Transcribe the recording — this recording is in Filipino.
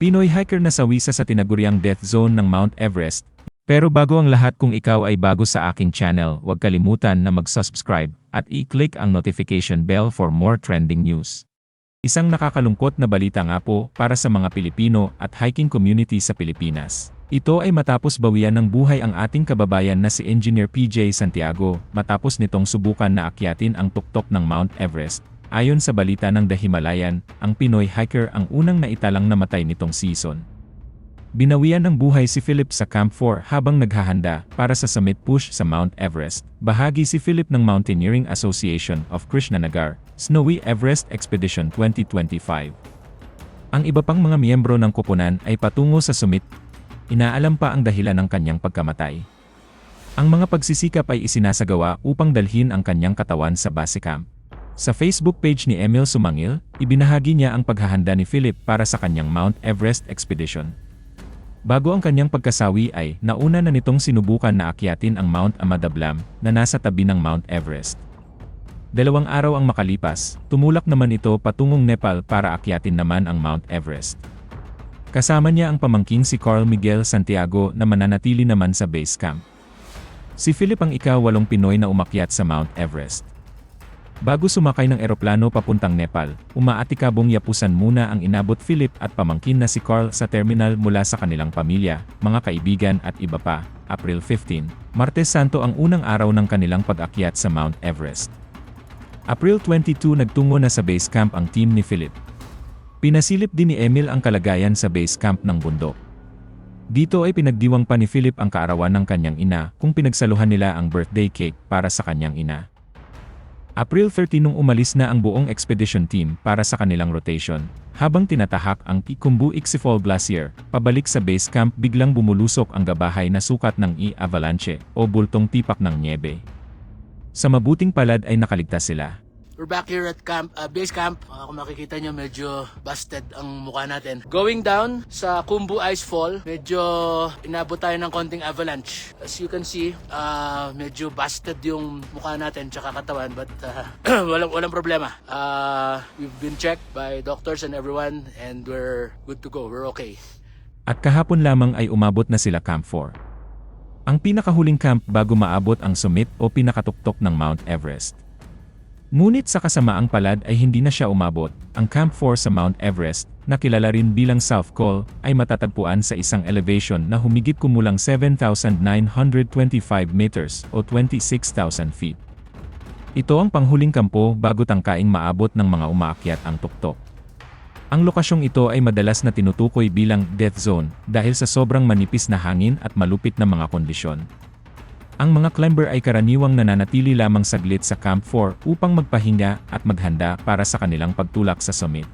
Pinoy hiker na sawisa sa tinaguriang death zone ng Mount Everest. Pero bago ang lahat, kung ikaw ay bago sa aking channel, huwag kalimutan na mag-subscribe at i-click ang notification bell for more trending news. Isang nakakalungkot na balita nga po para sa mga Pilipino at hiking community sa Pilipinas. Ito ay matapos bawian ng buhay ang ating kababayan na si Engineer PJ Santiago matapos nitong subukan na akyatin ang tuktok ng Mount Everest. Ayon sa balita ng The Himalayan, ang Pinoy hiker ang unang naitalang namatay nitong season. Binawian ng buhay si Philip sa Camp 4 habang naghahanda para sa summit push sa Mount Everest. Bahagi si Philip ng Mountaineering Association of Krishnanagar, Snowy Everest Expedition 2025. Ang iba pang mga miyembro ng koponan ay patungo sa summit. Inaalam pa ang dahilan ng kanyang pagkamatay. Ang mga pagsisikap ay isinasagawa upang dalhin ang kanyang katawan sa base camp. Sa Facebook page ni Emil Sumangil, ibinahagi niya ang paghahanda ni Philip para sa kanyang Mount Everest Expedition. Bago ang kanyang pagkasawi ay nauna na nitong sinubukan na akyatin ang Mount Amadablam na nasa tabi ng Mount Everest. 2 araw ang makalipas, tumulak naman ito patungong Nepal para akyatin naman ang Mount Everest. Kasama niya ang pamangkin si Carl Miguel Santiago na mananatili naman sa base camp. Si Philip ang ika-8 Pinoy na umakyat sa Mount Everest. Bago sumakay ng eroplano papuntang Nepal, umaatikabong yapusan muna ang inabot Philip at pamangkin na si Carl sa terminal mula sa kanilang pamilya, mga kaibigan at iba pa. April 15, Martes Santo ang unang araw ng kanilang pag-akyat sa Mount Everest. April 22 nagtungo na sa base camp ang team ni Philip. Pinasilip din ni Emil ang kalagayan sa base camp ng bundok. Dito ay pinagdiwang pa ni Philip ang kaarawan ng kanyang ina kung pinagsaluhan nila ang birthday cake para sa kanyang ina. April 30 nung umalis na ang buong expedition team para sa kanilang rotation, habang tinatahak ang Kikumbu Ixifol Glacier, pabalik sa base camp biglang bumulusok ang gabahay na sukat ng avalanche o bultong tipak ng niebe. Sa mabuting palad ay nakaligtas sila. We're back here at base camp. Kung makikita nyo, medyo busted ang mukha natin. Going down sa Kumbu Ice Fall, medyo inabot tayo ng konting avalanche. As you can see, medyo busted yung mukha natin tsaka katawan, but walang problema. We've been checked by doctors and everyone and we're good to go. We're okay. At kahapon lamang ay umabot na sila Camp 4. Ang pinakahuling camp bago maabot ang summit o pinakatuktok ng Mount Everest. Ngunit sa kasamaang palad ay hindi na siya umabot. Ang Camp 4 sa Mount Everest, na kilala rin bilang South Col, ay matatagpuan sa isang elevation na humigit kumulang 7,925 meters o 26,000 feet. Ito ang panghuling kampo bago tangkaing maabot ng mga umaakyat ang tuktok. Ang lokasyong ito ay madalas na tinutukoy bilang death zone dahil sa sobrang manipis na hangin at malupit na mga kondisyon. Ang mga climber ay karaniwang nananatili lamang saglit sa Camp 4 upang magpahinga at maghanda para sa kanilang pagtulak sa summit.